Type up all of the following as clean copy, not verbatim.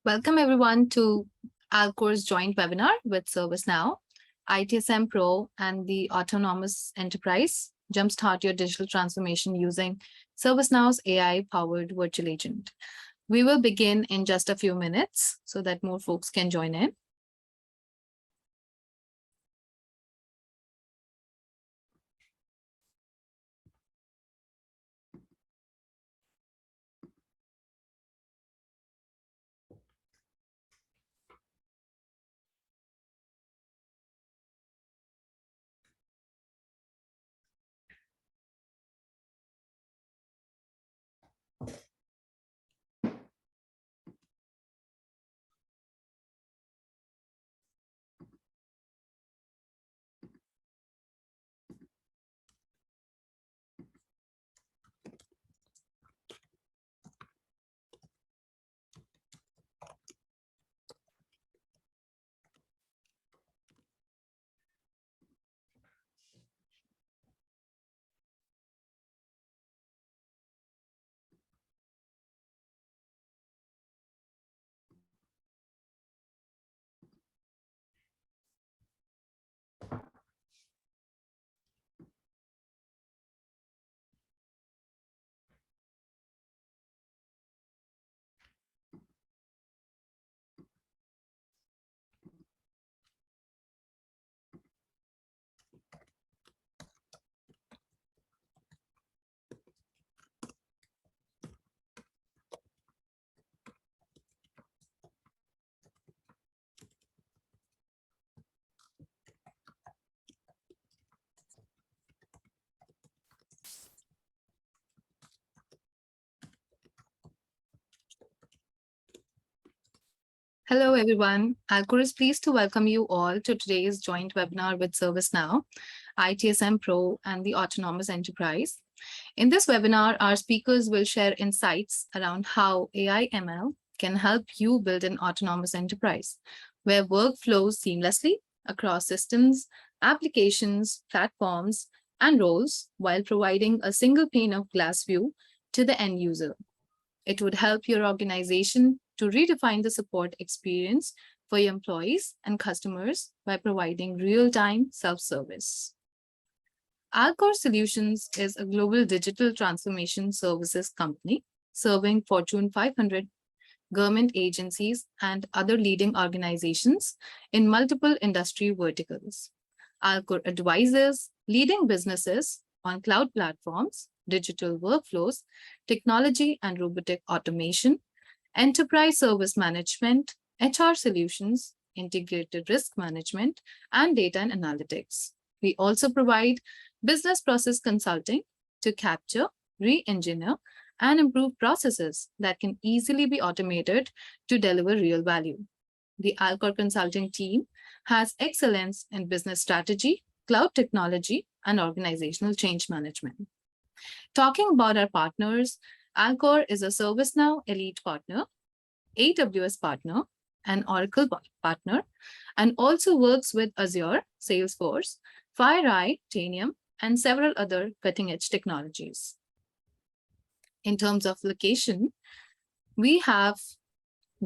Welcome everyone to Alcor's joint webinar with ServiceNow, ITSM Pro, and the Autonomous Enterprise. Jumpstart your digital transformation using ServiceNow's AI-powered virtual agent. We will begin in just a few minutes so that more folks can join in. Hello, everyone. Alcor is pleased to welcome you all to today's joint webinar with ServiceNow, ITSM Pro, and the Autonomous Enterprise. In this webinar, our speakers will share insights around how AI/ML can help you build an autonomous enterprise, where work flows seamlessly across systems, applications, platforms, and roles, while providing a single pane of glass view to the end user. It would help your organization to redefine the support experience for your employees and customers by providing real-time self-service. Alcor Solutions is a global digital transformation services company serving Fortune 500 government agencies and other leading organizations in multiple industry verticals. Alcor advises leading businesses on cloud platforms, digital workflows, technology and robotic automation, enterprise service management, HR solutions, integrated risk management, and data and analytics. We also provide business process consulting to capture, re-engineer, and improve processes that can easily be automated to deliver real value. The Alcor consulting team has excellence in business strategy, cloud technology, and organizational change management. Talking about our partners, Alcor is a ServiceNow Elite partner, AWS partner, and Oracle partner, and also works with Azure, Salesforce, FireEye, Tanium, and several other cutting-edge technologies. In terms of location, we have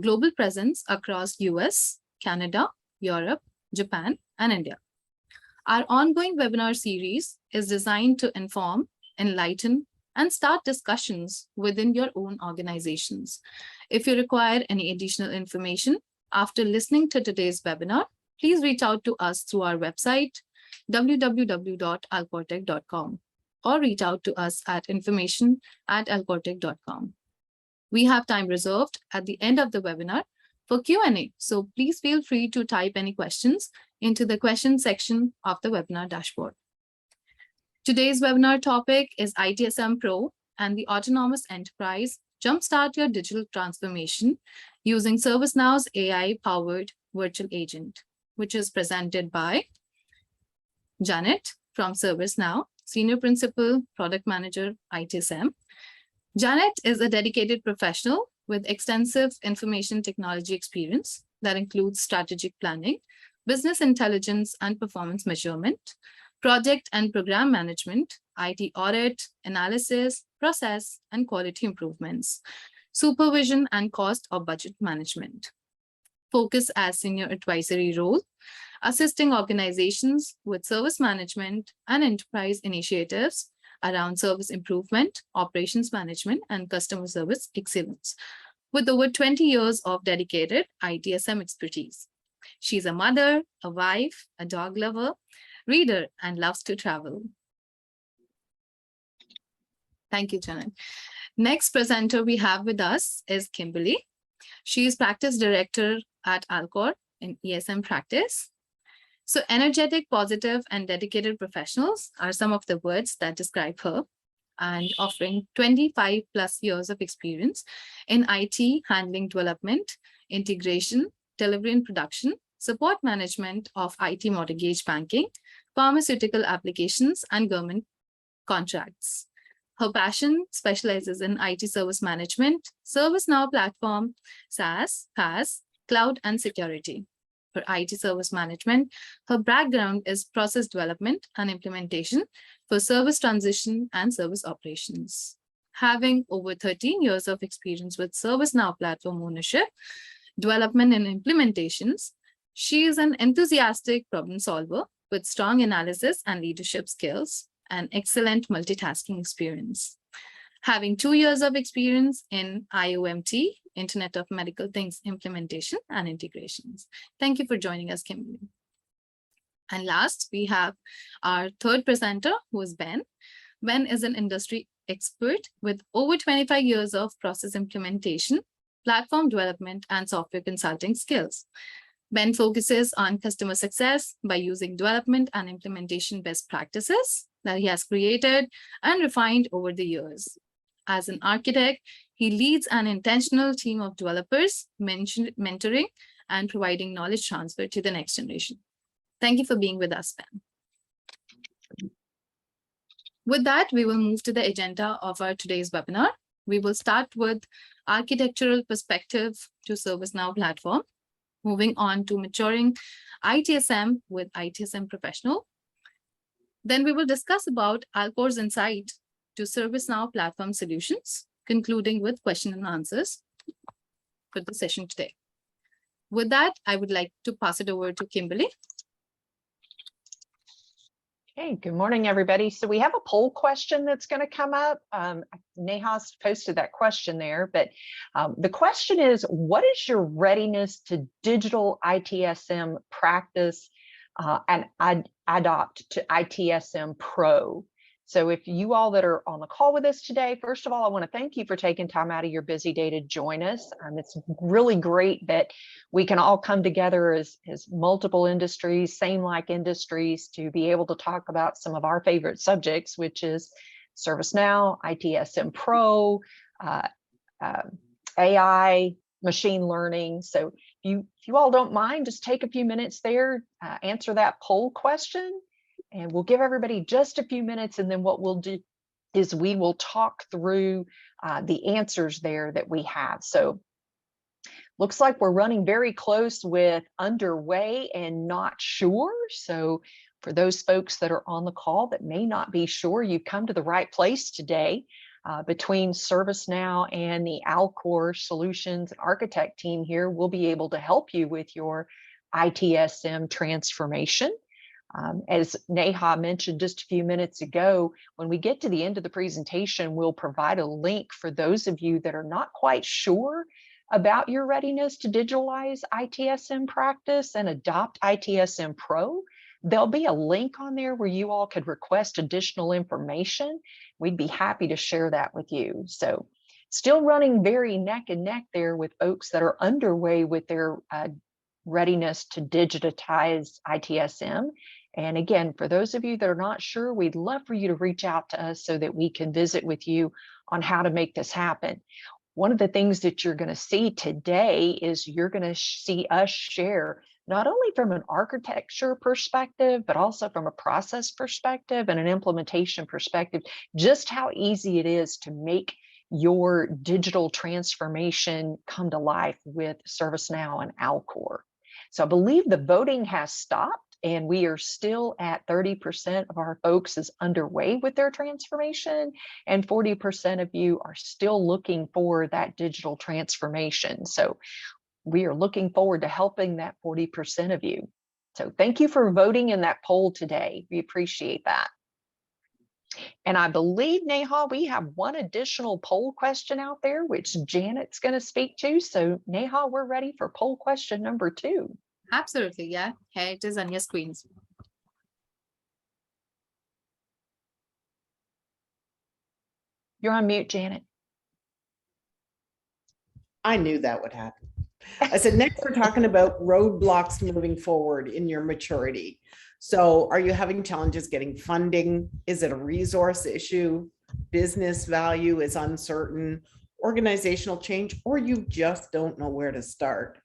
global presence across US, Canada, Europe, Japan, and India. Our ongoing webinar series is designed to inform, enlighten, and start discussions within your own organizations. If you require any additional information after listening to today's webinar, please reach out to us through our website, www.alcortech.com, or reach out to us at information@alcortech.com. We have time reserved at the end of the webinar for Q&A, so please feel free to type any questions into the question section of the webinar dashboard. Today's webinar topic is ITSM Pro and the Autonomous Enterprise. Jumpstart your digital transformation using ServiceNow's AI-powered virtual agent, which is presented by Janet from ServiceNow, Senior Principal, Product Manager, ITSM. Janet is a dedicated professional with extensive information technology experience that includes strategic planning, business intelligence and performance measurement, project and program management, IT audit, analysis, process, and quality improvements. supervision and cost or budget management. Focus as senior advisory role, assisting organizations with service management and enterprise initiatives around service improvement, operations management, and customer service excellence, with over 20 years of dedicated ITSM expertise. She's a mother, a wife, a dog lover, reader, and loves to travel. Thank you, Janet. Next presenter we have with us is Kimberly. She is practice director at Alcor in ESM practice. So energetic, positive, and dedicated professionals are some of the words that describe her, and offering 25 plus years of experience in IT, handling development, integration, delivery and production, support management of IT mortgage banking, pharmaceutical applications, and government contracts. Her passion specializes in IT service management, ServiceNow platform, SaaS, PaaS, cloud, and security. For IT service management, her background is process development and implementation for service transition and service operations. Having over 13 years of experience with ServiceNow platform ownership, development, and implementations, she is an enthusiastic problem solver with strong analysis and leadership skills and excellent multitasking experience. Having 2 years of experience in IoMT, Internet of Medical Things implementation and integrations. Thank you for joining us, Kimberly. And last, we have our third presenter, who is Ben. Ben is an industry expert with over 25 years of process implementation, platform development, and software consulting skills. Ben focuses on customer success by using development and implementation best practices that he has created and refined over the years. As an architect, he leads an intentional team of developers, mentoring and providing knowledge transfer to the next generation. Thank you for being with us, Ben. With that, we will move to the agenda of our today's webinar. We will start with architectural perspective to ServiceNow platform, moving on to maturing ITSM with ITSM professional. Then we will discuss about Alcor's insight to ServiceNow platform solutions, concluding with question and answers for the session today. With that, I would like to pass it over to Kimberly. Hey, good morning, everybody. So we have a poll question that's going to come up. Neha's posted that question there, but the question is, what is your readiness to digital ITSM practice and adopt to ITSM Pro? So if you all that are on the call with us today, first of all, I want to thank you for taking time out of your busy day to join us. It's really great that we can all come together as multiple industries, same like industries, to be able to talk about some of our favorite subjects, which is ServiceNow, ITSM Pro, AI, machine learning. So if you all don't mind, just take a few minutes there, answer that poll question. And we'll give everybody just a few minutes, and then what we'll do is we will talk through the answers there that we have. So looks like we're running very close with underway and not sure. So for those folks that are on the call that may not be sure, you've come to the right place today. Between ServiceNow and the Alcor Solutions Architect team here, we'll be able to help you with your ITSM transformation. As Neha mentioned just a few minutes ago, when we get to the end of the presentation, we'll provide a link for those of you that are not quite sure about your readiness to digitalize ITSM practice and adopt ITSM Pro. There'll be a link on there where you all could request additional information. We'd be happy to share that with you. So still running very neck and neck there with folks that are underway with their readiness to digitize ITSM. And again, for those of you that are not sure, we'd love for you to reach out to us so that we can visit with you on how to make this happen. One of the things that you're going to see today is you're going to see us share not only from an architecture perspective, but also from a process perspective and an implementation perspective, just how easy it is to make your digital transformation come to life with ServiceNow and Alcor. So I believe the voting has stopped. And we are still at 30% of our folks is underway with their transformation, and 40% of you are still looking for that digital transformation. So we are looking forward to helping that 40% of you. So thank you for voting in that poll today. We appreciate that. And I believe, Neha, we have one additional poll question out there, which Janet's going to speak to. So Neha, we're ready for poll question number 2. Absolutely, yeah. Here it is on your screens. You're on mute, Janet. I knew that would happen. I said, next we're talking about roadblocks moving forward in your maturity. So are you having challenges getting funding? Is it a resource issue? Business value is uncertain, organizational change, or you just don't know where to start?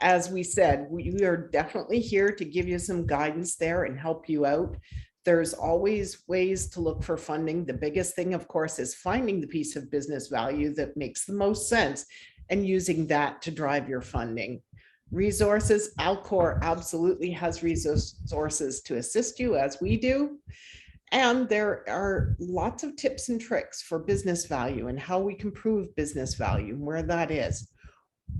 As we said, we are definitely here to give you some guidance there and help you out. There's always ways to look for funding. The biggest thing, of course, is finding the piece of business value that makes the most sense and using that to drive your funding. Resources, Alcor absolutely has resources to assist you, as we do. And there are lots of tips and tricks for business value and how we can prove business value, where that is.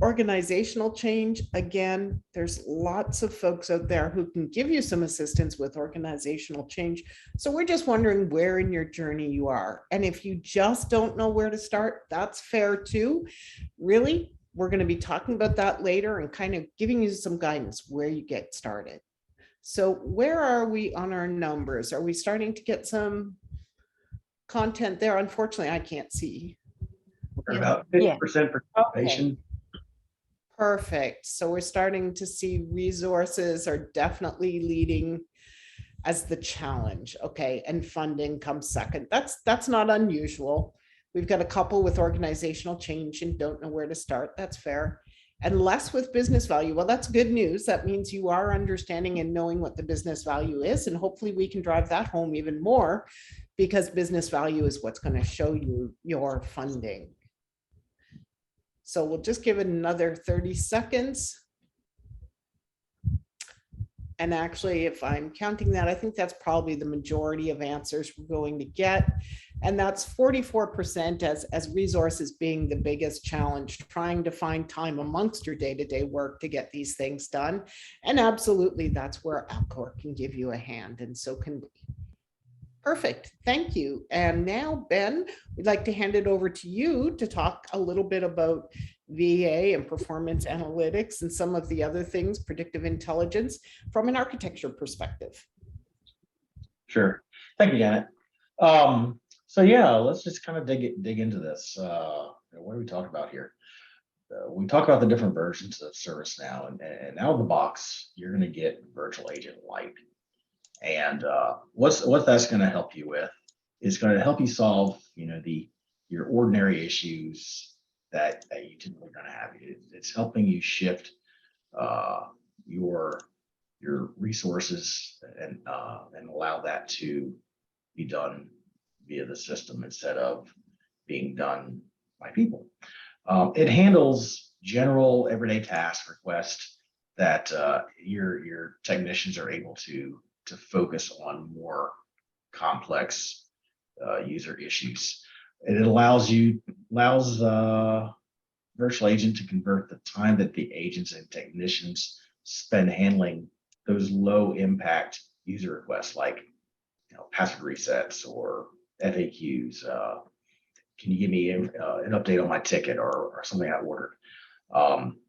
Organizational change, again, there's lots of folks out there who can give you some assistance with organizational change. So we're just wondering where in your journey you are. And if you just don't know where to start, that's fair too. Really, we're going to be talking about that later and kind of giving you some guidance where you get started. So where are we on our numbers? Are we starting to get some content there? Unfortunately, I can't see. We're about 50% participation. Okay. Perfect. So we're starting to see resources are definitely leading as the challenge. Okay. And funding comes second. That's not unusual. We've got a couple with organizational change and don't know where to start. That's fair. And less with business value. Well, that's good news. That means you are understanding and knowing what the business value is. And hopefully we can drive that home even more, because business value is what's going to show you your funding. So we'll just give it another 30 seconds. And actually, if I'm counting that, I think that's probably the majority of answers we're going to get. And that's 44% as resources being the biggest challenge, trying to find time amongst your day-to-day work to get these things done. And absolutely, that's where Alcor can give you a hand, and so can we. Perfect. Thank you. And now, Ben, we'd like to hand it over to you to talk a little bit about VA and performance analytics and some of the other things, predictive intelligence, from an architecture perspective. Sure. Thank you, Janet. So yeah, let's just kind of dig into this. What do we talk about here? We talk about the different versions of ServiceNow, and out of the box, you're going to get Virtual Agent Lite. And what that's going to help you with is going to help you solve, your ordinary issues that you typically going to have. It's helping you shift your resources and allow that to be done via the system instead of being done by people. It handles general everyday task requests that your technicians are able to focus on more complex user issues. And it allows Virtual Agent to convert the time that the agents and technicians spend handling those low impact user requests, like password resets or FAQs. Can you give me an update on my ticket or something I ordered?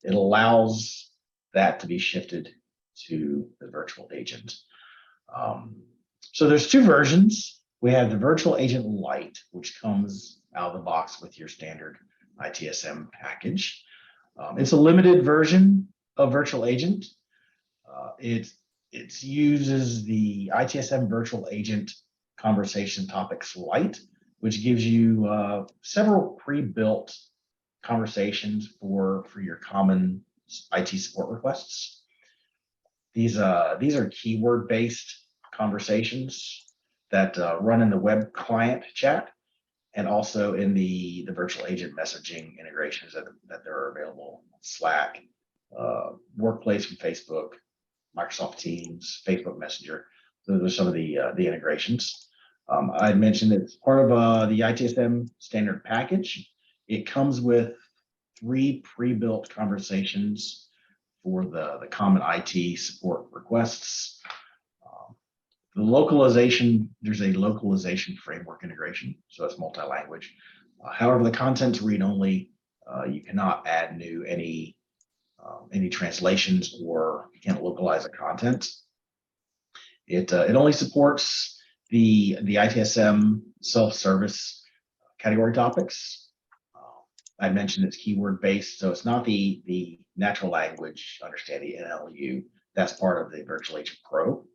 It allows that to be shifted to the Virtual Agent. So there's two versions. We have the Virtual Agent Lite, which comes out of the box with your standard ITSM package. It's a limited version of Virtual Agent. It uses the ITSM Virtual Agent Conversation Topics Lite, which gives you several pre-built conversations for your common IT support requests. These are keyword-based conversations that run in the web client chat and also in the Virtual Agent messaging integrations that are available: Slack, Workplace from Facebook, Microsoft Teams, Facebook Messenger. Those are some of the integrations. I mentioned it's part of the ITSM standard package. It comes with 3 pre-built conversations for the common IT support requests. The localization, there's a localization framework integration, so it's multi-language. However, the content's read-only. You cannot add any translations, or you can't localize the content. It only supports the ITSM self-service category topics. I mentioned it's keyword based, so it's not the natural language understanding NLU. That's part of the Virtual Agent Pro.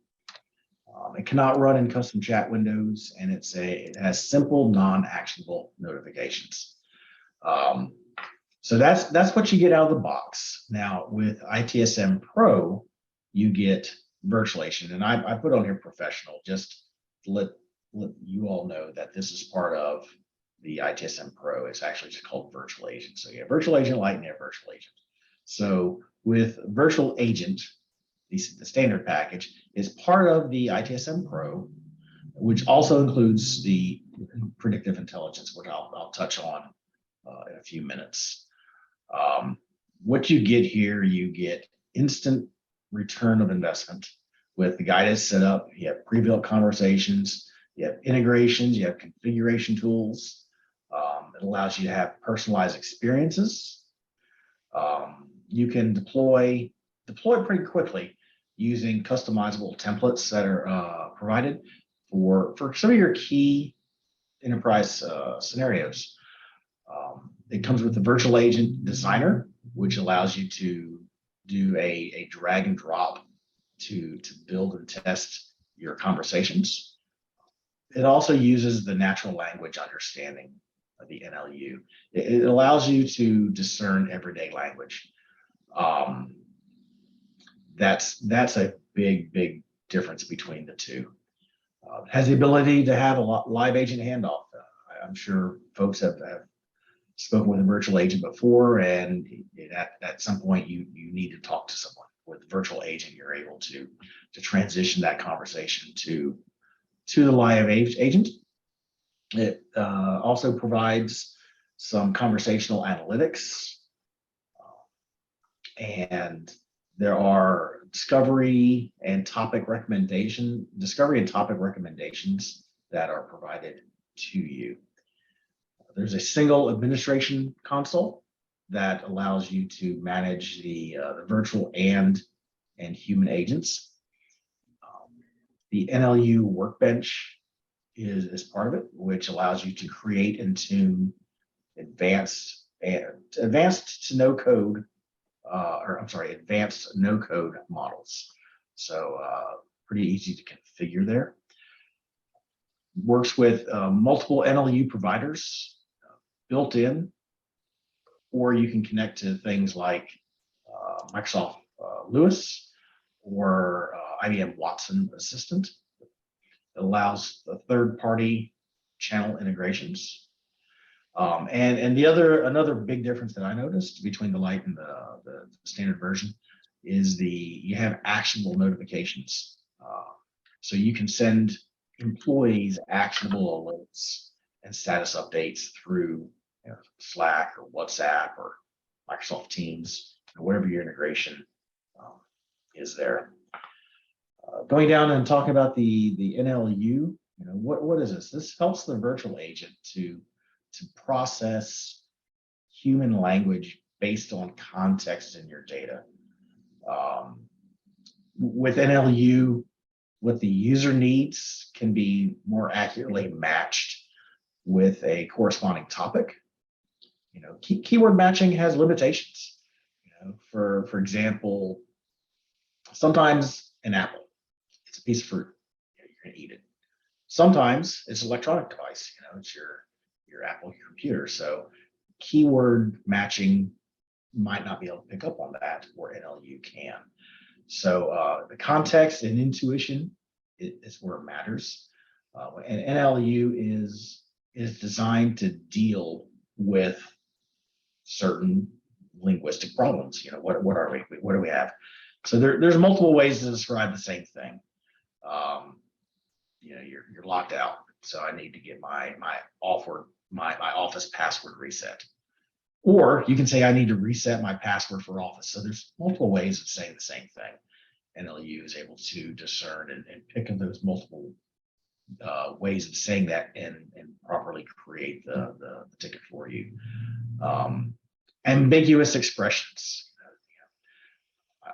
It cannot run in custom chat windows, and it has simple non-actionable notifications. So that's what you get out of the box. Now with ITSM Pro, you get Virtual Agent, and I put on here professional just to let you all know that this is part of the ITSM Pro. It's actually just called Virtual Agent. So you have Virtual Agent Lite and you have Virtual Agent. So with Virtual Agent, the standard package is part of the ITSM Pro, which also includes the predictive intelligence, which I'll touch on in a few minutes. What you get here, you get instant return of investment with the guided setup. You have pre-built conversations, you have integrations, you have configuration tools. It allows you to have personalized experiences. You can deploy pretty quickly using customizable templates that are provided for some of your key enterprise scenarios. It comes with the Virtual Agent Designer, which allows you to do a drag and drop to build and test your conversations. It also uses the natural language understanding of the NLU. It allows you to discern everyday language. That's a big difference between the two. Has the ability to have a live agent handoff. I'm sure folks have spoken with a virtual agent before, and at some point you need to talk to someone. With virtual agent, you're able to transition that conversation to the live agent. It also provides some conversational analytics, and there are discovery and topic recommendations that are provided to you. There's a single administration console that allows you to manage the virtual and human agents. The NLU workbench is part of it, which allows you to create and tune advanced to no code, advanced no code models. So pretty easy to configure there. Works with multiple NLU providers built in, or you can connect to things like Microsoft Lewis or IBM Watson Assistant. It allows the third-party channel integrations. And another big difference that I noticed between the Lite and the standard version is you have actionable notifications. So you can send employees actionable alerts and status updates through Slack or WhatsApp or Microsoft Teams, or whatever your integration is there. Going down and talking about the NLU, what is this? This helps the virtual agent to process human language based on context in your data. With NLU, what the user needs can be more accurately matched with a corresponding topic. Keyword matching has limitations. For example, sometimes an apple, it's a piece of fruit, you're gonna eat it. Sometimes it's an electronic device, it's your Apple computer. So keyword matching might not be able to pick up on that, where NLU can. So the context and intuition is where it matters. And NLU is designed to deal with certain linguistic problems. What do we have? So there's multiple ways to describe the same thing. You're locked out, so I need to get my office password reset. Or you can say I need to reset my password for Office. So there's multiple ways of saying the same thing. NLU is able to discern and pick up those multiple ways of saying that and properly create the ticket for you. Ambiguous expressions.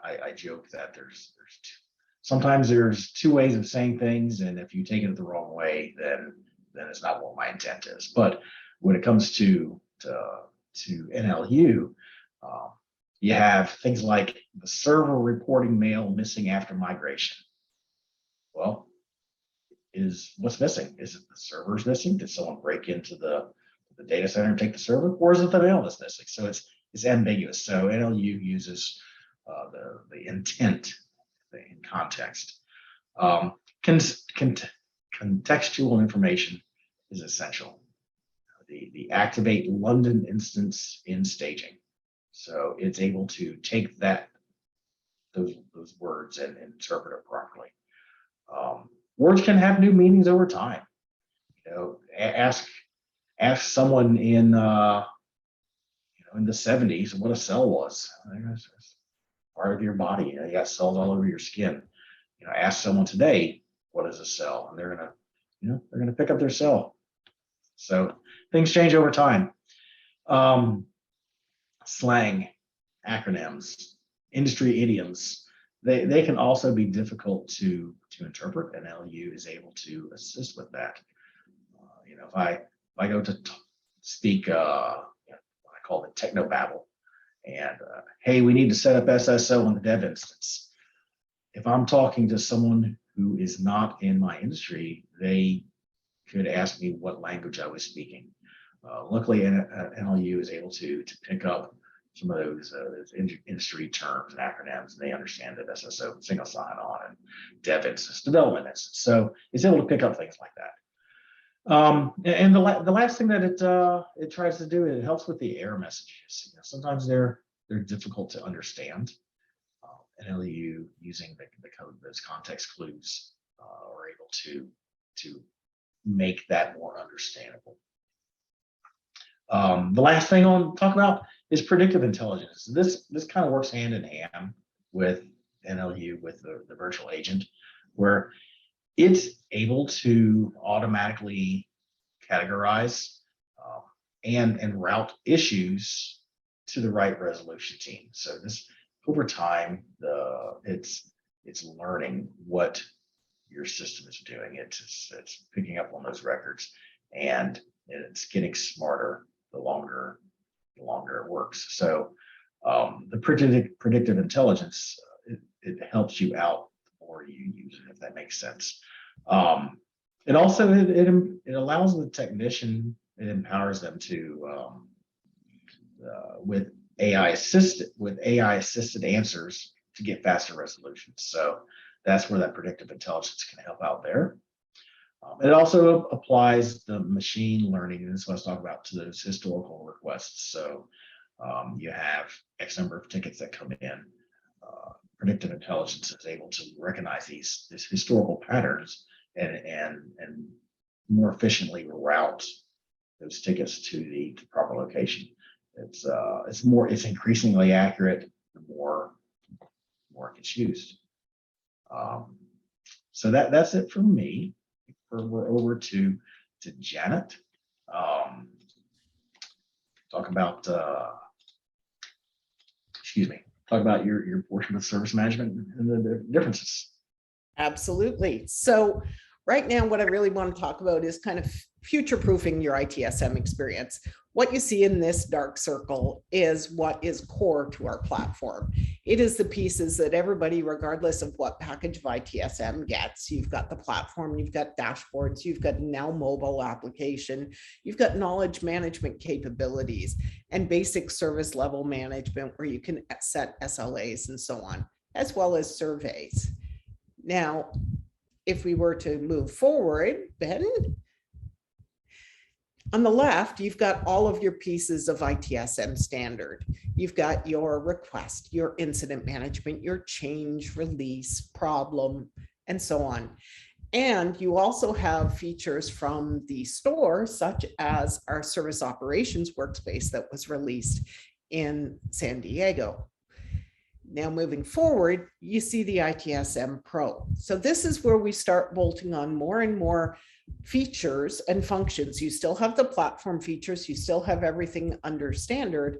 I joke that sometimes there's two ways of saying things, and if you take it the wrong way, then it's not what my intent is. But when it comes to NLU, you have things like the server reporting mail missing after migration. Well, what's missing? Is it the server's missing? Did someone break into the data center and take the server, or is it the mail that's missing? So it's ambiguous. So NLU uses the intent in context. Contextual information is essential. The activate London instance in staging. So it's able to take those words and interpret it properly. Words can have new meanings over time. Ask someone in the 70s what a cell was. It's part of your body. You got cells all over your skin. Ask someone today what is a cell, and they're gonna pick up their cell. So things change over time. Slang, acronyms, industry idioms, they can also be difficult to interpret, and NLU is able to assist with that. If I go to speak, I call it technobabble, and hey, we need to set up SSO on the dev instance. If I'm talking to someone who is not in my industry, they could ask me what language I was speaking. Luckily, NLU is able to pick up some of those industry terms and acronyms, and they understand that SSO, single sign-on, and dev instance, development instance. So it's able to pick up things like that. And the last thing that it tries to do, it helps with the error messages. Sometimes they're difficult to understand. NLU using those context clues are able to make that more understandable. The last thing I'll talk about is predictive intelligence. This kind of works hand in hand with NLU, with the virtual agent, where it's able to automatically categorize and route issues to the right resolution team. So this, over time, it's learning what your system is doing. It's picking up on those records, and it's getting smarter the longer it works. So the predictive intelligence, it helps you out the more you use it, if that makes sense. It also it allows the technician, it empowers them to with AI assisted answers to get faster resolutions. So that's where that predictive intelligence can help out there. It also applies the machine learning, and this is what I was talking about, to those historical requests. So you have X number of tickets that come in. Predictive intelligence is able to recognize these historical patterns and more efficiently route those tickets to the proper location. It's increasingly accurate the more it gets used. So that's it from me. We're over to Janet. Talk about your portion of service management and the differences. Absolutely. So right now, what I really want to talk about is kind of future-proofing your ITSM experience. What you see in this dark circle is what is core to our platform. It is the pieces that everybody, regardless of what package of ITSM gets, you've got the platform, you've got dashboards, you've got now mobile application, you've got knowledge management capabilities, and basic service level management where you can set SLAs and so on, as well as surveys. Now, if we were to move forward, Ben, On the left, you've got all of your pieces of ITSM standard. You've got your request, your incident management, your change, release, problem, and so on. And you also have features from the store, such as our service operations workspace that was released in San Diego. Now, moving forward, you see the ITSM Pro. So this is where we start bolting on more and more features and functions. You still have the platform features, you still have everything under standard,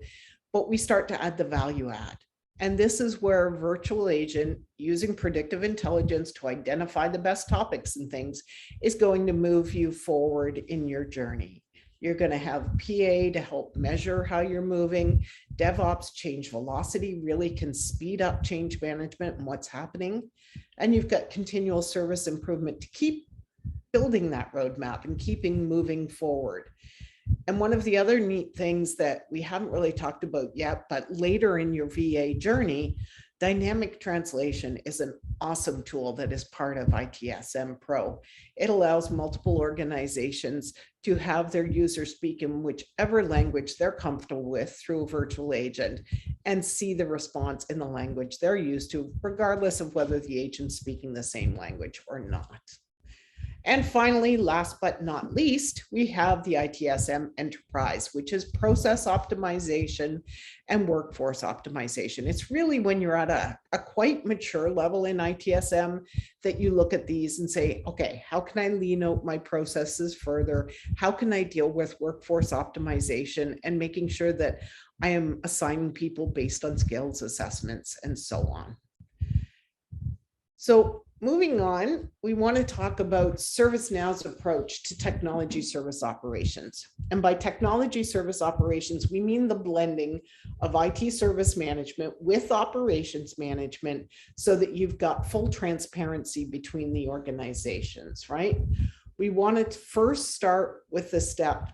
but we start to add the value add. And this is where virtual agent using predictive intelligence to identify the best topics and things is going to move you forward in your journey. You're going to have PA to help measure how you're moving. DevOps change velocity really can speed up change management and what's happening. And you've got continual service improvement to keep building that roadmap and keeping moving forward. And one of the other neat things that we haven't really talked about yet, but later in your VA journey, dynamic translation is an awesome tool that is part of ITSM Pro. It allows multiple organizations to have their users speak in whichever language they're comfortable with through a virtual agent and see the response in the language they're used to, regardless of whether the agent's speaking the same language or not. And finally, last but not least, we have the ITSM Enterprise, which is process optimization and workforce optimization. It's really when you're at a quite mature level in ITSM that you look at these and say, okay, how can I lean out my processes further? How can I deal with workforce optimization and making sure that I am assigning people based on skills assessments and so on. So moving on, we want to talk about ServiceNow's approach to technology service operations. And by technology service operations, we mean the blending of IT service management with operations management so that you've got full transparency between the organizations, right? We want to first start with the step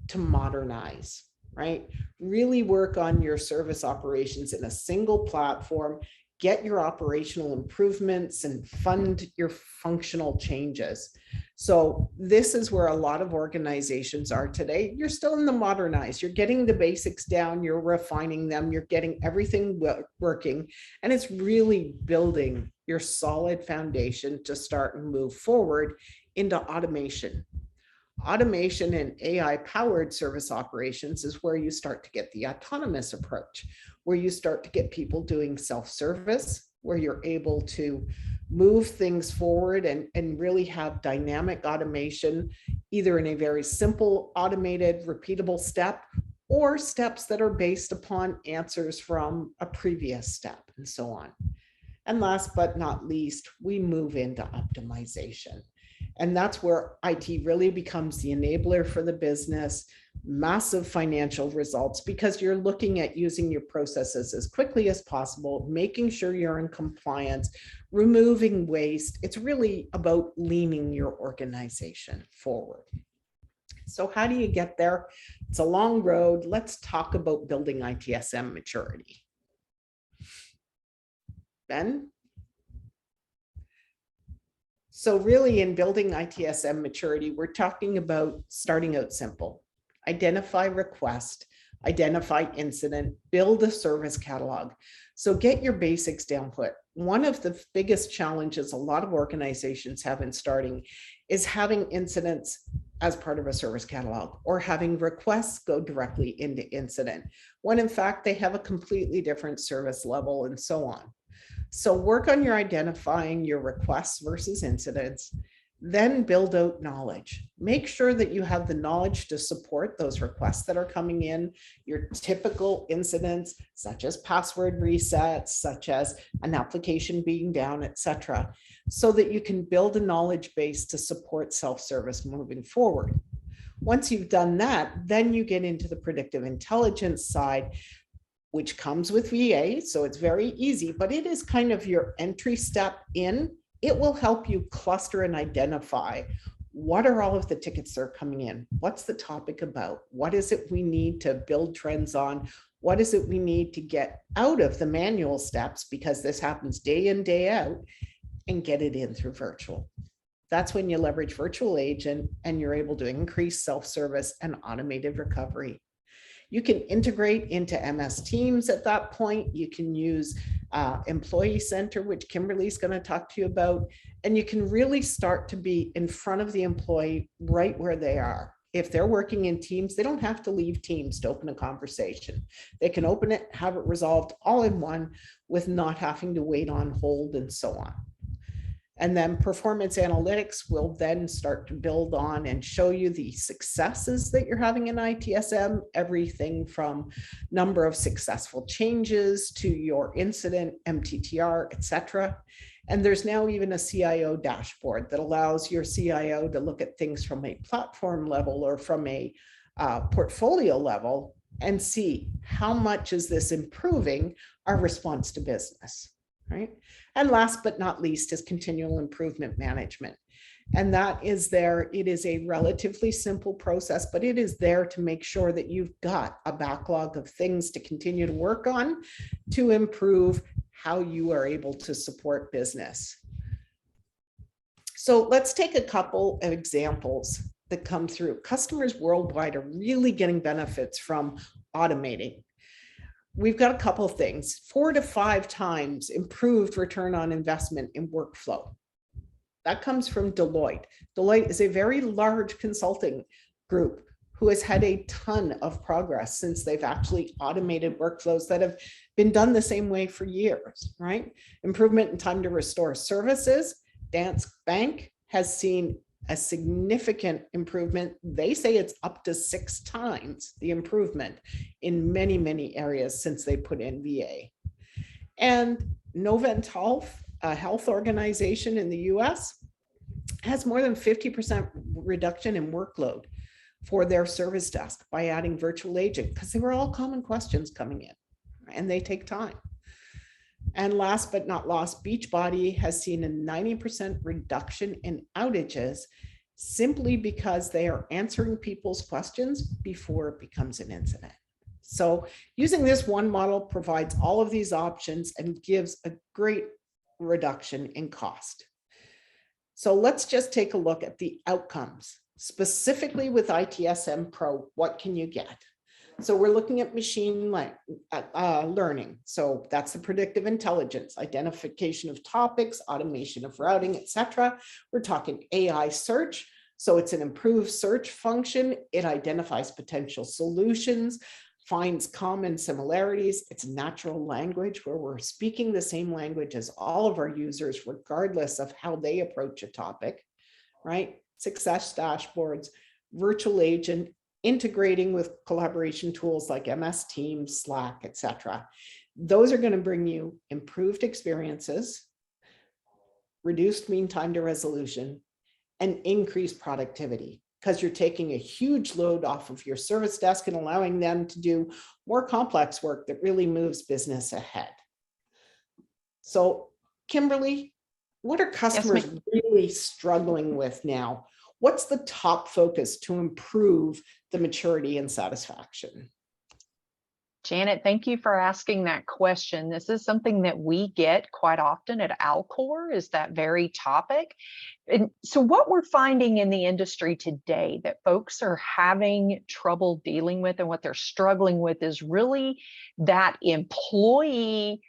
to modernize, right? Really work on your service operations in a single platform, get your operational improvements and fund your functional changes. So this is where a lot of organizations are today. You're still in the modernize, you're getting the basics down, you're refining them, you're getting everything working, and it's really building your solid foundation to start and move forward into automation. Automation and AI-powered service operations is where you start to get the autonomous approach, where you start to get people doing self-service, where you're able to move things forward and really have dynamic automation, either in a very simple, automated, repeatable step, or steps that are based upon answers from a previous step, and so on. And last but not least, we move into optimization. And that's where IT really becomes the enabler for the business, massive financial results, because you're looking at using your processes as quickly as possible, making sure you're in compliance, removing waste. It's really about leaning your organization forward. So how do you get there? It's a long road. Let's talk about building ITSM maturity. Ben? So really in building ITSM maturity, we're talking about starting out simple. Identify request, identify incident, build a service catalog. So get your basics down put. One of the biggest challenges a lot of organizations have in starting is having incidents as part of a service catalog or having requests go directly into incident, when in fact they have a completely different service level and so on. So work on your identifying your requests versus incidents, then build out knowledge. Make sure that you have the knowledge to support those requests that are coming in, your typical incidents, such as password resets, such as an application being down, etc., so that you can build a knowledge base to support self-service moving forward. Once you've done that, then you get into the predictive intelligence side, which comes with VA. So it's very easy, but it is kind of your entry step in. It will help you cluster and identify what are all of the tickets that are coming in? What's the topic about? What is it we need to build trends on? What is it we need to get out of the manual steps, because this happens day in, day out, and get it in through virtual. That's when you leverage virtual agent and you're able to increase self-service and automated recovery. You can integrate into MS Teams at that point. You can use Employee Center, which Kimberly's going to talk to you about, and you can really start to be in front of the employee right where they are. If they're working in Teams, they don't have to leave Teams to open a conversation. They can open it, have it resolved all in one with not having to wait on hold and so on. And then performance analytics will then start to build on and show you the successes that you're having in ITSM, everything from number of successful changes to your incident, MTTR, etc. And there's now even a CIO dashboard that allows your CIO to look at things from a platform level or from a portfolio level and see how much is this improving our response to business, right? And last but not least is continual improvement management. And that is there. It is a relatively simple process, but it is there to make sure that you've got a backlog of things to continue to work on to improve how you are able to support business. So let's take a couple of examples that come through. Customers worldwide are really getting benefits from automating. We've got a couple of things, 4 to 5 times improved return on investment in workflow. That comes from Deloitte. Deloitte is a very large consulting group who has had a ton of progress since they've actually automated workflows that have been done the same way for years, right? Improvement in time to restore services. Danske Bank has seen a significant improvement. They say it's up to 6 times the improvement in many, many areas since they put in VA. And Novant Health, a health organization in the US, has more than 50% reduction in workload for their service desk by adding virtual agent, because they were all common questions coming in and they take time. And last but not least, Beachbody has seen a 90% reduction in outages simply because they are answering people's questions before it becomes an incident. So using this one model provides all of these options and gives a great reduction in cost. So let's just take a look at the outcomes. Specifically with ITSM Pro, what can you get? So we're looking at machine learning. So that's the predictive intelligence, identification of topics, automation of routing, etc. We're talking AI search. So it's an improved search function. It identifies potential solutions, finds common similarities. It's natural language where we're speaking the same language as all of our users, regardless of how they approach a topic, right? Success dashboards, virtual agent, integrating with collaboration tools like MS Teams, Slack, etc. Those are going to bring you improved experiences, reduced mean time to resolution, and increased productivity, because you're taking a huge load off of your service desk and allowing them to do more complex work that really moves business ahead. So, Kimberly, what are customers really struggling with now? What's the top focus to improve the maturity and satisfaction? Janet, thank you for asking that question. This is something that we get quite often at Alcor, is that very topic. And so what we're finding in the industry today that folks are having trouble dealing with and what they're struggling with is really that employee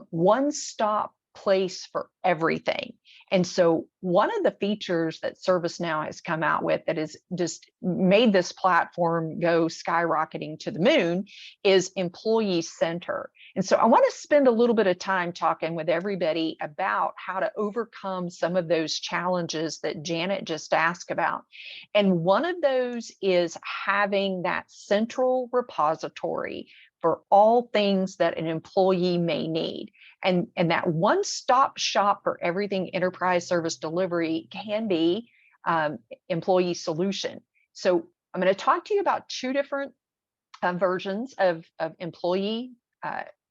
one-stop place for everything. And so one of the features that ServiceNow has come out with that has just made this platform go skyrocketing to the moon is Employee Center. And so I want to spend a little bit of time talking with everybody about how to overcome some of those challenges that Janet just asked about. And one of those is having that central repository for all things that an employee may need. And that one-stop shop for everything enterprise service delivery can be employee solution. So I'm going to talk to you about 2 different versions of employee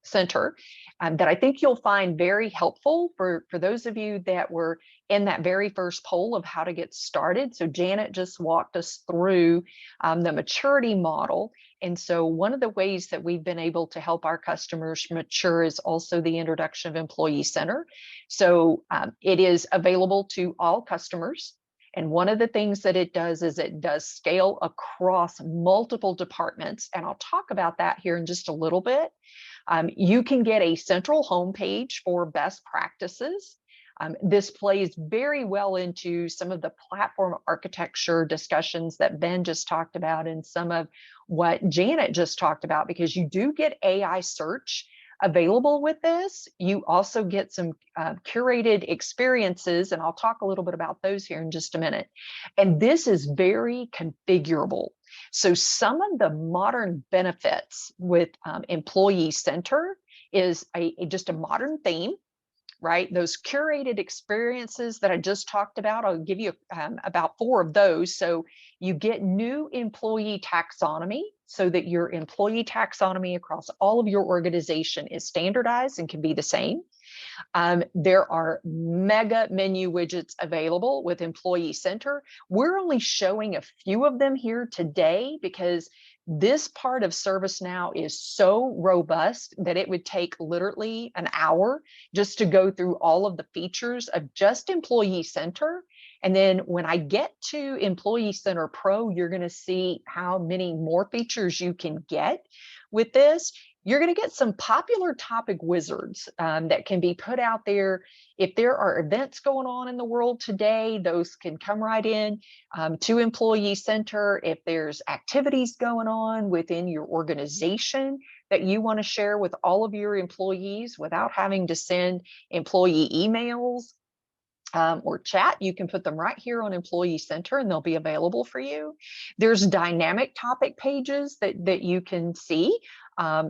Center that I think you'll find very helpful for those of you that were in that very first poll of how to get started. So Janet just walked us through the maturity model. And so one of the ways that we've been able to help our customers mature is also the introduction of Employee Center. So it is available to all customers. And one of the things that it does is it does scale across multiple departments. And I'll talk about that here in just a little bit. You can get a central homepage for best practices. This plays very well into some of the platform architecture discussions that Ben just talked about and some of what Janet just talked about, because you do get AI search available with this. You also get some curated experiences, and I'll talk a little bit about those here in just a minute. And this is very configurable. So some of the modern benefits with Employee Center is just a modern theme, right? Those curated experiences that I just talked about, I'll give you about 4 of those. So you get new employee taxonomy so that your employee taxonomy across all of your organization is standardized and can be the same. There are mega menu widgets available with Employee Center. We're only showing a few of them here today because this part of ServiceNow is so robust that it would take literally an hour just to go through all of the features of just Employee Center. And then when I get to Employee Center Pro, you're going to see how many more features you can get with this. You're going to get some popular topic wizards that can be put out there. If there are events going on in the world today, those can come right in to Employee Center. If there's activities going on within your organization that you want to share with all of your employees without having to send employee emails or chat, you can put them right here on Employee Center and they'll be available for you. There's dynamic topic pages that you can see.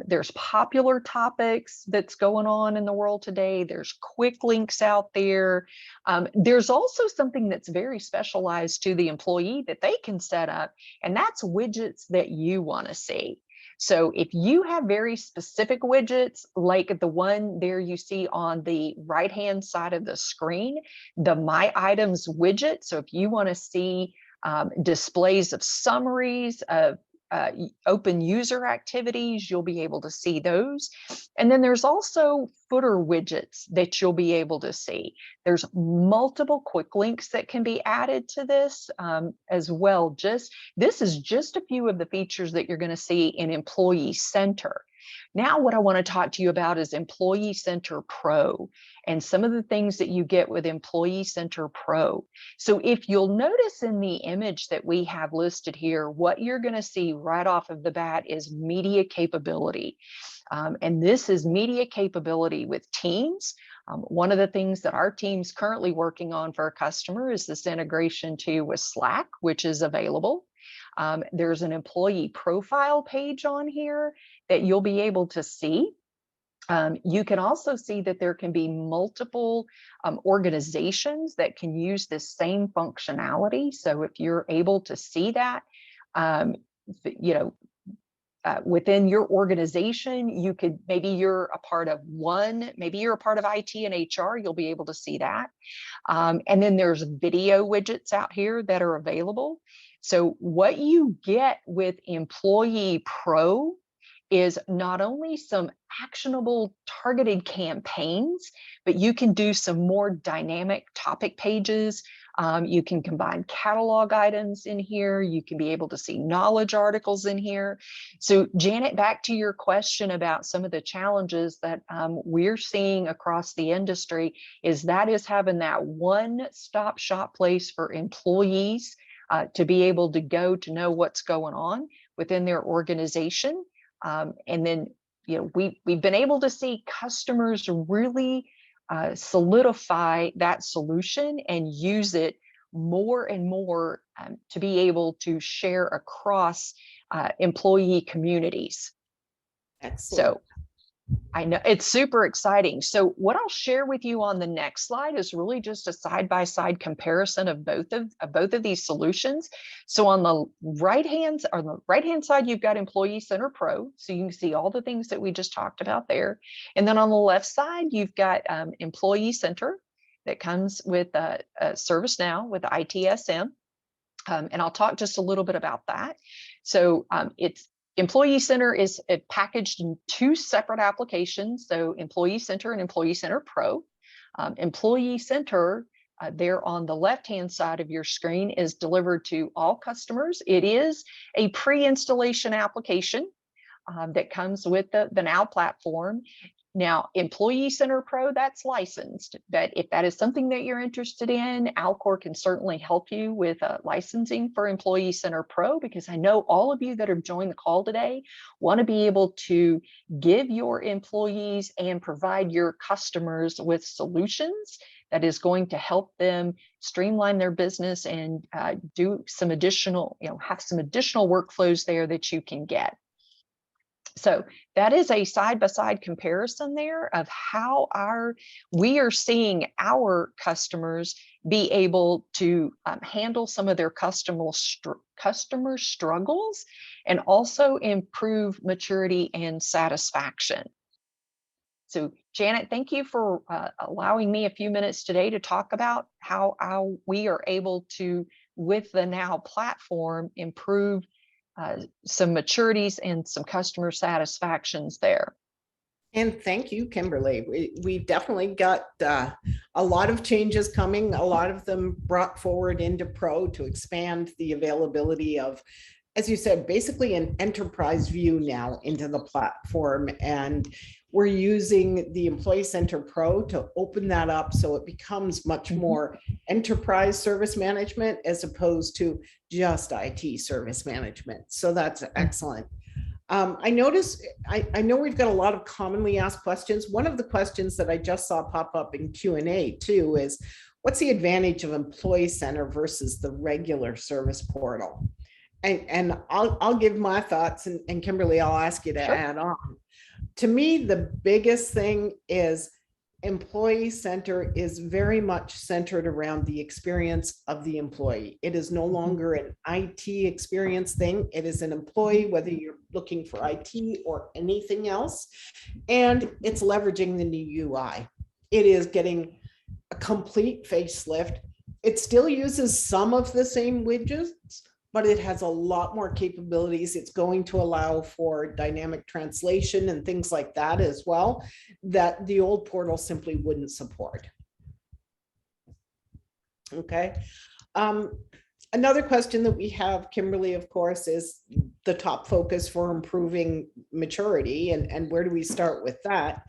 There's popular topics that's going on in the world today. There's quick links out there. There's also something that's very specialized to the employee that they can set up, and that's widgets that you want to see. So if you have very specific widgets, like the one there you see on the right-hand side of the screen, the My Items widget. So if you want to see displays of summaries of open user activities, you'll be able to see those. And then there's also footer widgets that you'll be able to see. There's multiple quick links that can be added to this as well. This is just a few of the features that you're going to see in Employee Center. Now, what I want to talk to you about is Employee Center Pro and some of the things that you get with Employee Center Pro. So if you'll notice in the image that we have listed here, what you're going to see right off of the bat is media capability. And this is media capability with Teams. One of the things that our team's currently working on for a customer is this integration with Slack, which is available. There's an employee profile page on here that you'll be able to see. You can also see that there can be multiple organizations that can use this same functionality. So if you're able to see that, within your organization, you could, maybe you're a part of one, maybe you're a part of IT and HR, you'll be able to see that. And then there's video widgets out here that are available. So what you get with Employee Pro is not only some actionable targeted campaigns, but you can do some more dynamic topic pages. You can combine catalog items in here. You can be able to see knowledge articles in here. So Janet, back to your question about some of the challenges that we're seeing across the industry is having that one-stop shop place for employees to be able to go to know what's going on within their organization. And then, we've been able to see customers really solidify that solution and use it more and more to be able to share across employee communities. Excellent. So I know it's super exciting. So what I'll share with you on the next slide is really just a side-by-side comparison of both of these solutions. So on the right hand side, you've got Employee Center Pro. So you can see all the things that we just talked about there. And then on the left side, you've got Employee Center that comes with ServiceNow with ITSM. And I'll talk just a little bit about that. So it's Employee Center is packaged in two separate applications. So Employee Center and Employee Center Pro. Employee Center, there on the left-hand side of your screen, is delivered to all customers. It is a pre-installation application that comes with the Now platform. Now, Employee Center Pro, that's licensed. That if that is something that you're interested in, Alcor can certainly help you with licensing for Employee Center Pro, because I know all of you that have joined the call today want to be able to give your employees and provide your customers with solutions that is going to help them streamline their business and do some additional, have some additional workflows there that you can get. So that is a side-by-side comparison there of how we are seeing our customers be able to handle some of their customer struggles and also improve maturity and satisfaction. So Janet, thank you for allowing me a few minutes today to talk about how we are able to, with the Now platform, improve some maturities and some customer satisfactions there. And thank you, Kimberly. We definitely got a lot of changes coming, a lot of them brought forward into Pro to expand the availability of, as you said, basically an enterprise view now into the platform. And we're using the Employee Center Pro to open that up so it becomes much more enterprise service management as opposed to just IT service management. So that's excellent. I noticed, I know we've got a lot of commonly asked questions. One of the questions that I just saw pop up in Q&A too is, what's the advantage of Employee Center versus the regular service portal? And I'll give my thoughts, and Kimberly, I'll ask you to add on. To me, the biggest thing is Employee Center is very much centered around the experience of the employee. It is no longer an IT experience thing. It is an employee, whether you're looking for IT or anything else. And it's leveraging the new UI. It is getting a complete facelift. It still uses some of the same widgets, but it has a lot more capabilities. It's going to allow for dynamic translation and things like that as well, that the old portal simply wouldn't support. Okay. Another question that we have, Kimberly, of course, is the top focus for improving maturity, and where do we start with that?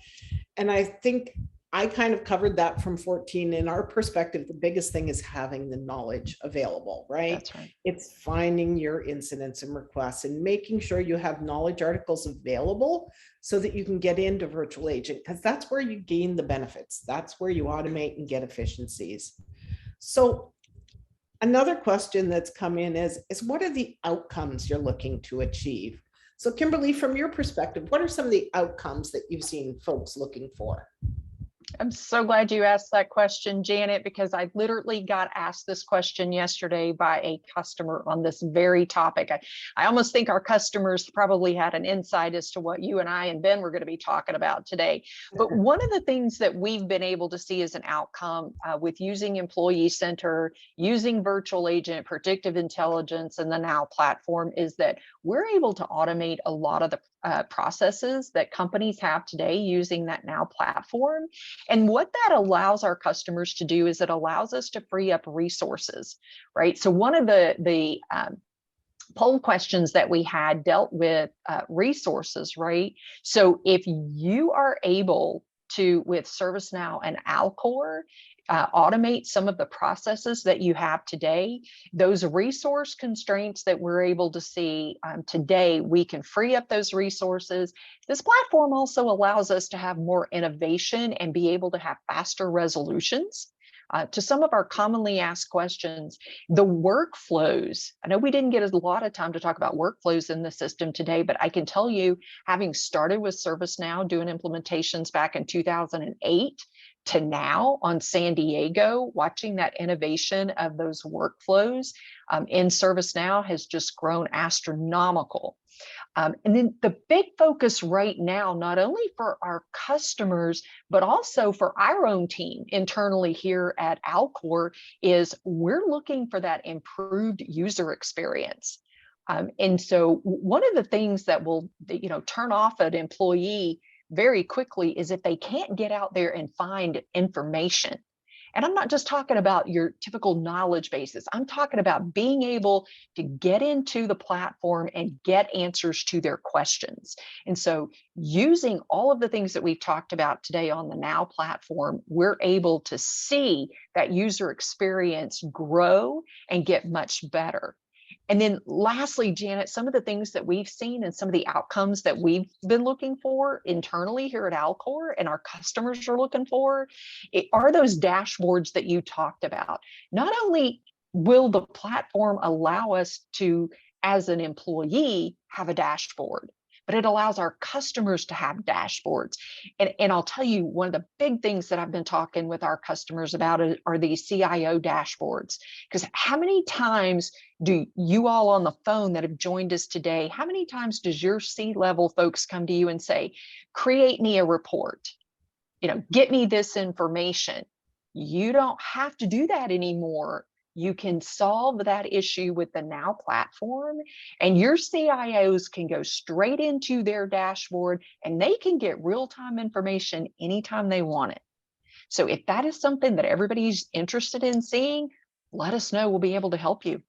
And I think I kind of covered that from 14. In our perspective, the biggest thing is having the knowledge available, right? That's right. It's finding your incidents and requests and making sure you have knowledge articles available so that you can get into virtual agent, because that's where you gain the benefits. That's where you automate and get efficiencies. So another question that's come in is what are the outcomes you're looking to achieve? So Kimberly, from your perspective, what are some of the outcomes that you've seen folks looking for? I'm so glad you asked that question, Janet, because I literally got asked this question yesterday by a customer on this very topic. I almost think our customers probably had an insight as to what you and I and Ben were going to be talking about today. But one of the things that we've been able to see as an outcome with using Employee Center, using virtual agent, predictive intelligence, and the Now platform is that we're able to automate a lot of the processes that companies have today using that Now platform. And what that allows our customers to do is it allows us to free up resources, right? So one of the poll questions that we had dealt with resources, right? So if you are able to, with ServiceNow and Alcor, automate some of the processes that you have today, those resource constraints that we're able to see today, we can free up those resources. This platform also allows us to have more innovation and be able to have faster resolutions, to some of our commonly asked questions, the workflows. I know we didn't get a lot of time to talk about workflows in the system today, but I can tell you, having started with ServiceNow doing implementations back in 2008 to now on San Diego, watching that innovation of those workflows in ServiceNow has just grown astronomical. And then the big focus right now, not only for our customers, but also for our own team internally here at Alcor, is we're looking for that improved user experience. And so one of the things that will, turn off an employee very quickly is if they can't get out there and find information. And I'm not just talking about your typical knowledge bases. I'm talking about being able to get into the platform and get answers to their questions. And so using all of the things that we've talked about today on the Now platform, we're able to see that user experience grow and get much better. And then lastly, Janet, some of the things that we've seen and some of the outcomes that we've been looking for internally here at Alcor and our customers are looking for are those dashboards that you talked about. Not only will the platform allow us to, as an employee, have a dashboard, but it allows our customers to have dashboards. And I'll tell you, one of the big things that I've been talking with our customers about are these CIO dashboards. Because how many times do you all on the phone that have joined us today, how many times does your C-level folks come to you and say, create me a report, get me this information? You don't have to do that anymore. You can solve that issue with the Now platform, and your CIOs can go straight into their dashboard and they can get real-time information anytime they want it. So if that is something that everybody's interested in seeing, let us know. We'll be able to help you.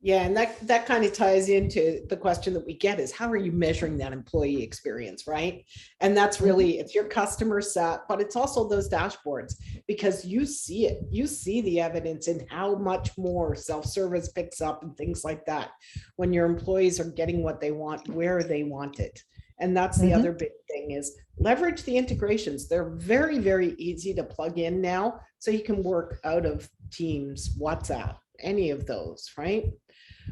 Yeah, and that kind of ties into the question that we get is, how are you measuring that employee experience, right? And that's really, it's your customer set, but it's also those dashboards, because you see it. You see the evidence in how much more self-service picks up and things like that when your employees are getting what they want, where they want it. And that's the other big thing, is leverage the integrations. They're very, very easy to plug in now. So you can work out of Teams, WhatsApp, any of those, right?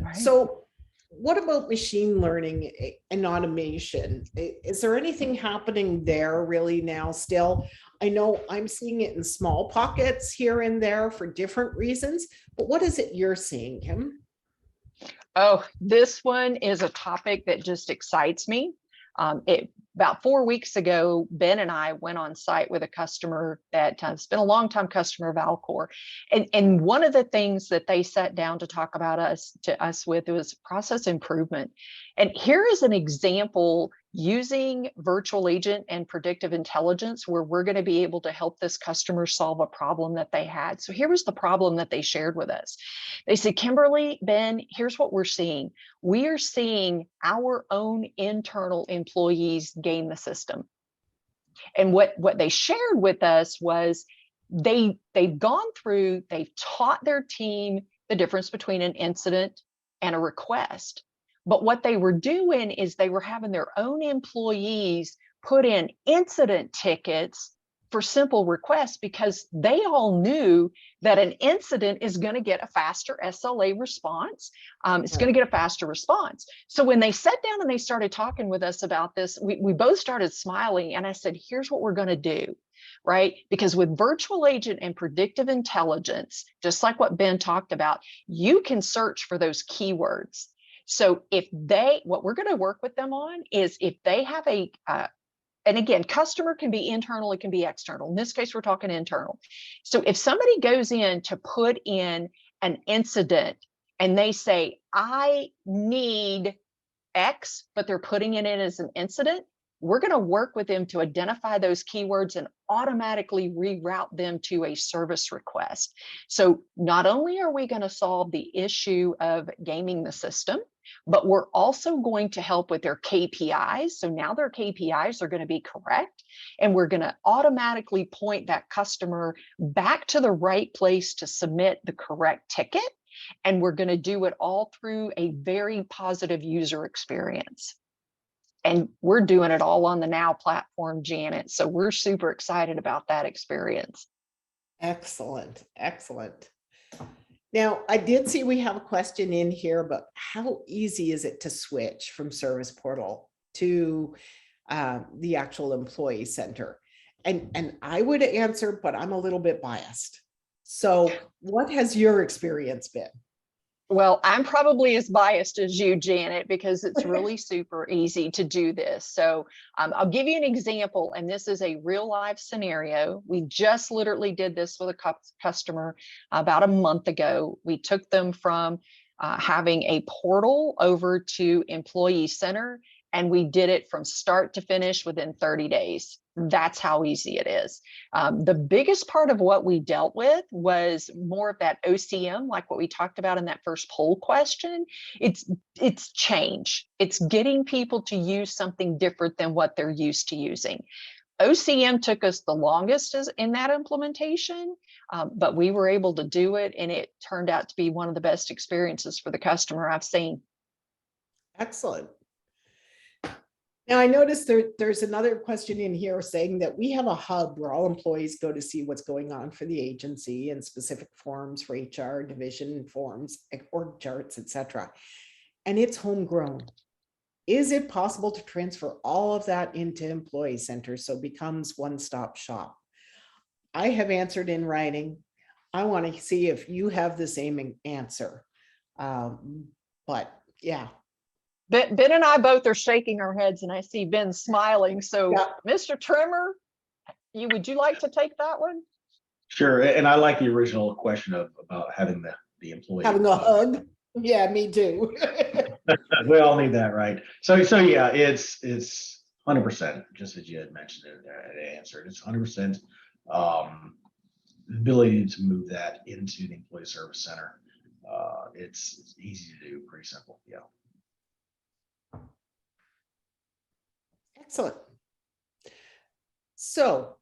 Right. So what about machine learning and automation? Is there anything happening there really now still? I know I'm seeing it in small pockets here and there for different reasons, but what is it you're seeing, Kim? Oh, this one is a topic that just excites me. About 4 weeks ago, Ben and I went on site with a customer that has been a longtime customer of Alcor. And one of the things that they sat down to talk about us with was process improvement. And here is an example using virtual agent and predictive intelligence where we're going to be able to help this customer solve a problem that they had. So here was the problem that they shared with us. They said, Kimberly, Ben, here's what we're seeing. We are seeing our own internal employees game the system. And what they shared with us was they've gone through, they've taught their team the difference between an incident and a request. But what they were doing is they were having their own employees put in incident tickets for simple requests, because they all knew that an incident is going to get a faster SLA response. It's going to get a faster response. So when they sat down and they started talking with us about this, we both started smiling. And I said, here's what we're going to do, right? Because with virtual agent and predictive intelligence, just like what Ben talked about, you can search for those keywords. So what we're going to work with them on is if they have and again, customer can be internal, it can be external. In this case, we're talking internal. So if somebody goes in to put in an incident and they say, I need X, but they're putting it in as an incident, we're going to work with them to identify those keywords and automatically reroute them to a service request. So not only are we going to solve the issue of gaming the system, but we're also going to help with their KPIs. So now their KPIs are going to be correct, and we're going to automatically point that customer back to the right place to submit the correct ticket. And we're going to do it all through a very positive user experience. And we're doing it all on the Now platform, Janet. So we're super excited about that experience. Excellent, excellent. Now, I did see we have a question in here, but how easy is it to switch from Service Portal to the actual employee center? And I would answer, but I'm a little bit biased. So what has your experience been? Well, I'm probably as biased as you, Janet, because it's really super easy to do this. So I'll give you an example, and this is a real life scenario. We just literally did this with a customer about a month ago. We took them from having a portal over to Employee Center, and we did it from start to finish within 30 days. That's how easy it is. The biggest part of what we dealt with was more of that OCM, like what we talked about in that first poll question. It's change. It's getting people to use something different than what they're used to using. OCM took us the longest in that implementation, but we were able to do it, and it turned out to be one of the best experiences for the customer I've seen. Excellent. Now, I noticed there's another question in here saying that we have a hub where all employees go to see what's going on for the agency and specific forms for HR, division forms, org charts, etc. And it's homegrown. Is it possible to transfer all of that into Employee Center so it becomes one-stop shop? I have answered in writing. I want to see if you have the same answer. But yeah. Ben and I both are shaking our heads, and I see Ben smiling. So, yeah. Mr. Trimmer, would you like to take that one? Sure. And I like the original question about having the employee having a hug. Yeah, me too. We all need that, right? So yeah, it's 100%, just as you had mentioned it, answered. It's 100% the ability to move that into the Employee Service Center. It's easy to do, pretty simple. Yeah. Excellent. So,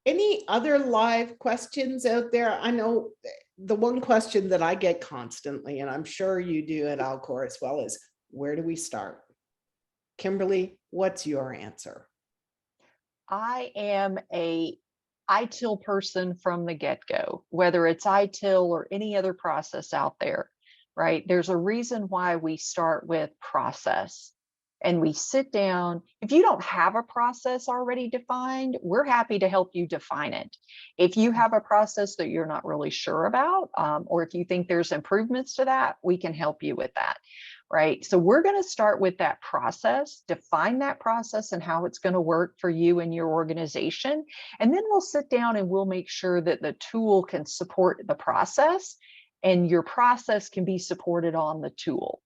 any other live questions out there? I know the one question that I get constantly, and I'm sure you do at Alcor as well, is where do we start? Kimberly, what's your answer? I am a ITIL person from the get-go, whether it's ITIL or any other process out there, right? There's a reason why we start with process. And we sit down. If you don't have a process already defined, we're happy to help you define it. If you have a process that you're not really sure about, or if you think there's improvements to that, we can help you with that, right? So we're going to start with that process, define that process and how it's going to work for you and your organization. And then we'll sit down and we'll make sure that the tool can support the process and your process can be supported on the tool.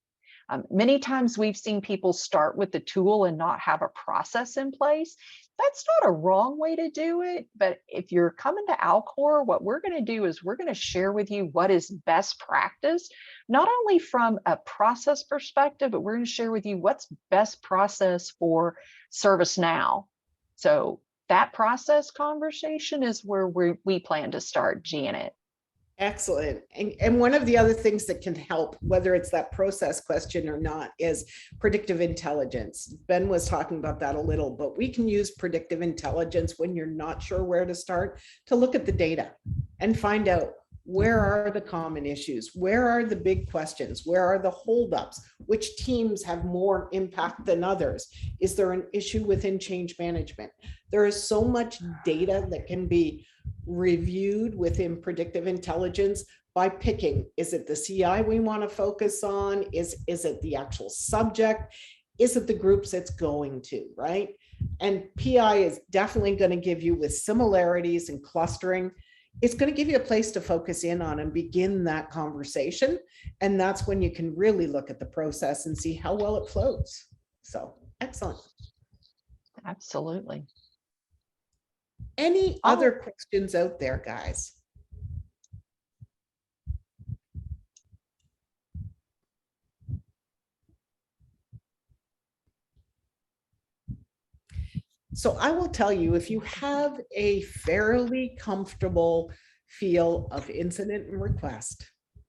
Many times we've seen people start with the tool and not have a process in place. That's not a wrong way to do it, but if you're coming to Alcor, what we're going to do is we're going to share with you what is best practice, not only from a process perspective, but we're going to share with you what's best process for ServiceNow. So that process conversation is where we plan to start, Janet. Excellent. And one of the other things that can help, whether it's that process question or not, is predictive intelligence. Ben was talking about that a little, but we can use predictive intelligence when you're not sure where to start to look at the data and find out where are the common issues, where are the big questions, where are the holdups, which teams have more impact than others. Is there an issue within change management? There is so much data that can be reviewed within predictive intelligence by picking, is it the CI we want to focus on? Is it the actual subject? Is it the groups it's going to, right? And PI is definitely going to give you, with similarities and clustering, it's going to give you a place to focus in on and begin that conversation. And that's when you can really look at the process and see how well it flows. So excellent. Absolutely. Any other questions out there, guys? So I will tell you, if you have a fairly comfortable feel of incident and request,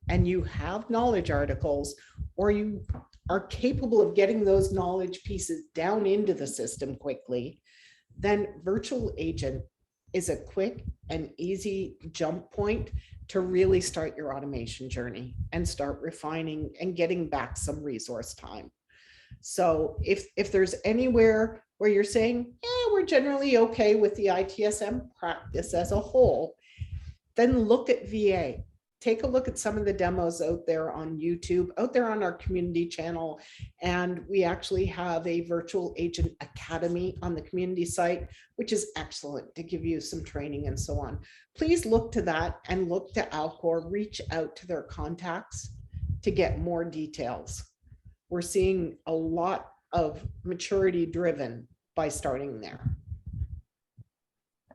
and you have knowledge articles, or you are capable of getting those knowledge pieces down into the system quickly, then virtual agent is a quick and easy jump point to really start your automation journey and start refining and getting back some resource time. So if there's anywhere where you're saying, yeah, we're generally okay with the ITSM practice as a whole, then look at VA. Take a look at some of the demos out there on YouTube, out there on our community channel. And we actually have a virtual agent academy on the community site, which is excellent to give you some training and so on. Please look to that and look to Alcor, reach out to their contacts to get more details. We're seeing a lot of maturity driven by starting there.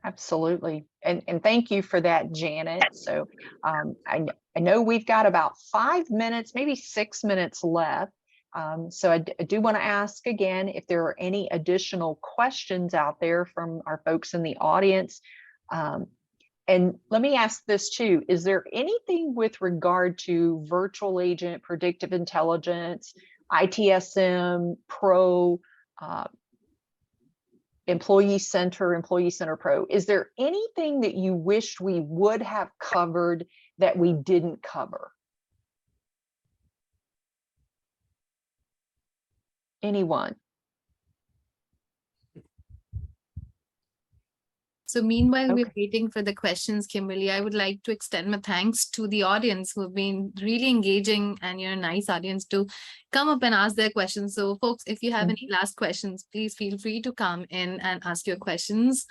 Absolutely. And thank you for that, Janet. So I know we've got about 5 minutes, maybe 6 minutes left. So I do want to ask again if there are any additional questions out there from our folks in the audience. And let me ask this too. Is there anything with regard to virtual agent, predictive intelligence, ITSM, Pro, Employee Center Pro? Is there anything that you wished we would have covered that we didn't cover? Anyone? So meanwhile, Okay. we're waiting for the questions, Kimberly. I would like to extend my thanks to the audience who have been really engaging, and you're a nice audience to come up and ask their questions. So folks, if you have any last questions, please feel free to come in and ask your questions.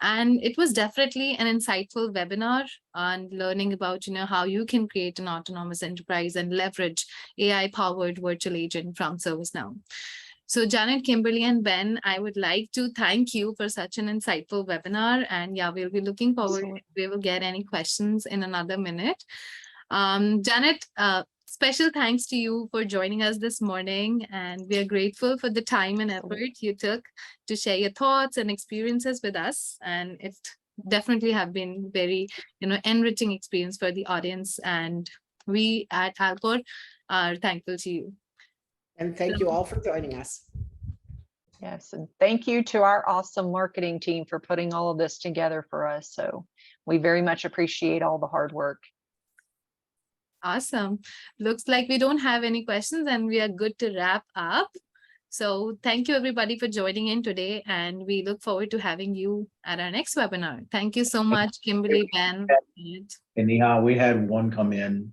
And it was definitely an insightful webinar on learning about, how you can create an autonomous enterprise and leverage AI-powered virtual agent from ServiceNow. So Janet, Kimberly, and Ben, I would like to thank you for such an insightful webinar. And yeah, we'll be looking forward if we will get any questions in another minute. Janet, special thanks to you for joining us this morning. And we are grateful for the time and effort you took to share your thoughts and experiences with us. And it definitely have been very, enriching experience for the audience. And we at Alcor are thankful to you. And thank you all for joining us. Yes, and thank you to our awesome marketing team for putting all of this together for us. So we very much appreciate all the hard work. Awesome. Looks like we don't have any questions and we are good to wrap up. So thank you everybody for joining in today, and we look forward to having you at our next webinar. Thank you so much, Kimberly, Ben. And Neha, we had one come in,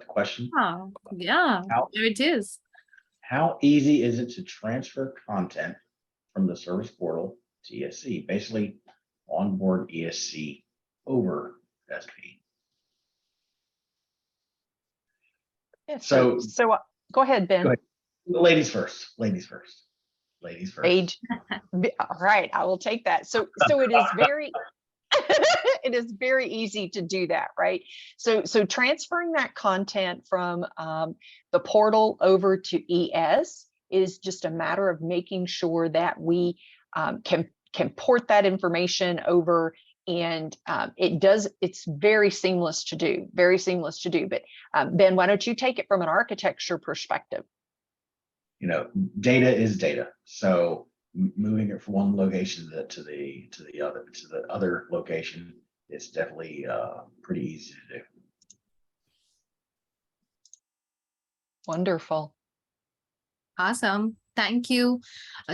question. Oh, yeah, there it is. How easy is it to transfer content from the service portal to ESC? Basically, onboard ESC over SP. Yeah, So go ahead, Ben. Go ahead. Ladies first. Ladies first. Ladies first. Age. All right, I will take that. So it is very it is very easy to do that, right? So transferring that content from the portal over to ES is just a matter of making sure that we can port that information over, and it's very seamless to do, But Ben, why don't you take it from an architecture perspective? Data is data. So moving it from one location to the other location, it's definitely pretty easy to do. Wonderful. Awesome. Thank you,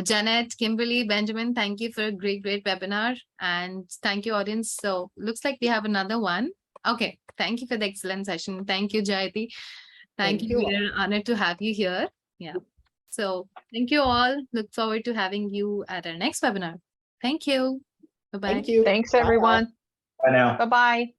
Janet, Kimberly, Benjamin. Thank you for a great webinar, and thank you, audience. So looks like we have another one. Okay. Thank you for the excellent session. Thank you, Jayati. Thank you. We're honored to have you here. Yeah. So thank you all. Look forward to having you at our next webinar. Thank you. Bye-bye. Thank you. Thanks, everyone. Bye now. Bye-bye.